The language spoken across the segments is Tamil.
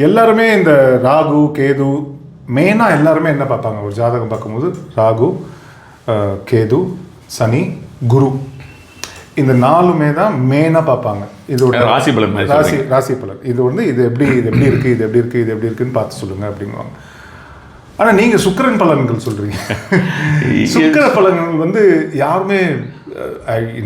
எல்லாருமே இந்த ராகு கேது மெயினாக எல்லாருமே என்ன பார்ப்பாங்க ஒரு ஜாதகம் பார்க்கும்போது ராகு கேது சனி குரு இந்த 4மே தான் மெயினாக பார்ப்பாங்க. இதோட ராசி பலன் ராசி பலன் இது எப்படி இருக்குது இது எப்படி இருக்குன்னு பார்த்து சொல்லுங்கள் அப்படிங்குவாங்க. ஆனால் நீங்கள் சுக்கிரன் பலன்கள் சொல்கிறீங்க. சுக்கிர பலன்கள் யாருமே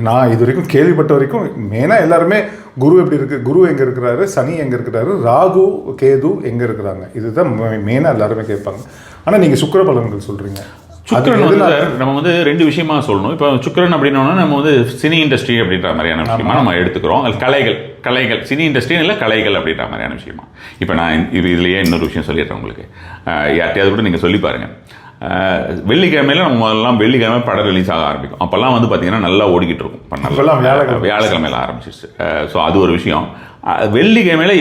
நான் இது வரைக்கும் கேள்விப்பட்ட வரைக்கும் மெயினாக எல்லாருமே குரு எப்படி இருக்குது, குரு எங்கே இருக்கிறாரு, சனி எங்கே இருக்கிறாரு, ராகு கேது எங்கே இருக்கிறாங்க, இதுதான் மெயினாக எல்லாருமே கேட்பாங்க. ஆனால் நீங்கள் சுக்கிர பலன்கள் சொல்கிறீங்க. சுக்கிரன் நம்ம 2 விஷயமா சொல்லணும். இப்போ சுக்கிரன் அப்படின்னா நம்ம சினி இண்டஸ்ட்ரி அப்படின்ற மாதிரியான விஷயமா நம்ம எடுத்துக்கிறோம். அது கலைகள் சினி இண்டஸ்ட்ரி இல்லை கலைகள் அப்படின்ற மாதிரியான விஷயமா. இப்போ நான் இதுலேயே இன்னொரு விஷயம் சொல்லிடுறேன் உங்களுக்கு. யார்ட்டையாவது கூட நீங்கள் சொல்லி பாருங்கள். வெள்ளிக்கிழமையில நம்ம முதல்லாம் வெள்ளிக்கிழமை படம் ரிலீஸ் ஆக ஆரம்பிக்கும். அப்போல்லாம் பார்த்தீங்கன்னா நல்லா ஓடிக்கிட்டு இருக்கும். வியாழக்கிழமையில ஆரம்பிச்சிச்சு. ஸோ அது ஒரு விஷயம். வெள்ளிக்கிழமையில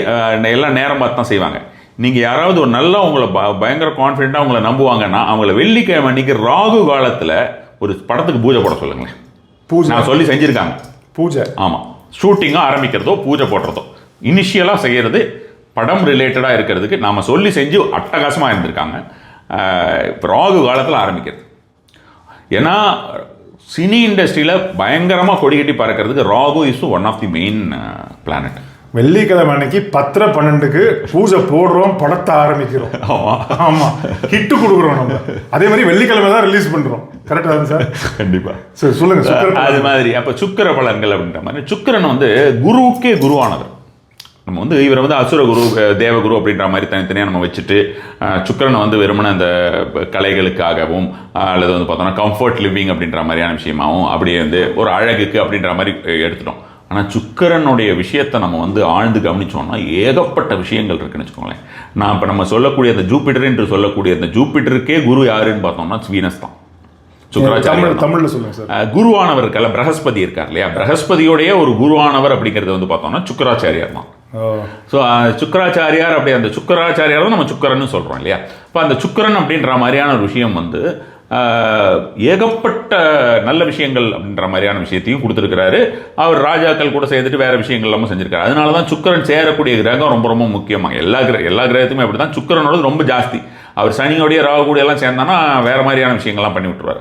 எல்லாம் நேரம் பார்த்து தான் செய்வாங்க. நீங்கள் யாராவது ஒரு நல்லா உங்களை பயங்கர கான்ஃபிடென்ட்டாக உங்களை நம்புவாங்கன்னா அவங்கள வெள்ளிக்கிழமை அன்றைக்கி ராகு காலத்தில் ஒரு படத்துக்கு பூஜை போட சொல்லுங்களேன். பூஜை நான் சொல்லி செஞ்சுருக்காங்க. பூஜை ஆமாம், ஷூட்டிங்காக ஆரம்பிக்கிறதோ பூஜை போடுறதோ இனிஷியலாக செய்கிறது படம் ரிலேட்டடாக இருக்கிறதுக்கு நாம் சொல்லி செஞ்சு அட்டகாசமாக இருந்திருக்காங்க. இப்போ ராகு காலத்தில் ஆரம்பிக்கிறது. ஏன்னா சினி இண்டஸ்ட்ரியில் பயங்கரமாக கொடி கட்டி பறக்கிறதுக்கு Rahu is one of the main planet. வெள்ளிக்கிழமை அன்னைக்கு 10:12 பூஜை போடுறோம், படத்தை ஆரம்பிக்கிறோம். ஆமாம், ஹிட்டு கொடுக்குறோம் நம்ம. அதே மாதிரி வெள்ளிக்கிழமை தான் ரிலீஸ் பண்ணுறோம். கரெக்டாக தான் சார்? கண்டிப்பாக. சரி சொல்லுங்கள். அது மாதிரி அப்போ சுக்கிர பலன்கள் அப்படின்ற மாதிரி சுக்கிரன் குருவுக்கே குருவானவர். நம்ம இவரை அசுரகுரு தேவகுரு அப்படின்ற மாதிரி தனித்தனியாக நம்ம வச்சுட்டு சுக்கிரனை வெறுமனே அந்த கலைகளுக்காகவும் அல்லது பார்த்தோம்னா கம்ஃபர்ட் லிவிங் அப்படின்ற மாதிரியான விஷயமாகவும் அப்படியே ஒரு அழகுக்கு அப்படின்ற மாதிரி எடுத்துட்டோம். ஆனால் சுக்கிரனுடைய விஷயத்தை நம்ம ஆழ்ந்து கவனித்தோம்னா ஏகப்பட்ட விஷயங்கள் இருக்குன்னு வச்சுக்கோங்களேன். நான் இப்போ நம்ம சொல்லக்கூடிய அந்த ஜூபிட்டர் என்று சொல்லக்கூடிய அந்த ஜூபிட்டருக்கே குரு யாருன்னு பார்த்தோம்னா வீனஸ் தான். சுக்கிராச்சாரியர் தமிழில் சொல்லுங்க சார். குருவானவர் இருக்கல, பிரகஸ்பதி இருக்கார் இல்லையா, பிரகஸ்பதியோடைய ஒரு குருவானவர் அப்படிங்கிறது பார்த்தோம்னா சுக்கிராச்சாரியார் தான். ஸோ சுக்கிராச்சாரியார் அப்படி அந்த சுக்கிராச்சாரியார் தான் நம்ம சுக்கிரன்னு சொல்கிறோம் இல்லையா. இப்போ அந்த சுக்கிரன் அப்படின்ற மாதிரியான ஒரு விஷயம் ஏகப்பட்ட நல்ல விஷயங்கள் அப்படின்ற மாதிரியான விஷயத்தையும் கொடுத்துருக்கிறாரு. அவர் ராஜாக்கள் கூட சேர்த்துட்டு வேறு விஷயங்கள் எல்லாமே செஞ்சுருக்காரு. அதனால தான் சுக்கிரன் சேரக்கூடிய கிரகம் ரொம்ப ரொம்ப முக்கியமாக. எல்லா கிரகத்துமே அப்படி தான். சுக்கிரனோட ரொம்ப ஜாஸ்தி. அவர் சனியோடைய ராகு கூட எல்லாம் சேர்ந்தானா வேறு மாதிரியான விஷயங்கள்லாம் பண்ணி விட்டுருவார்.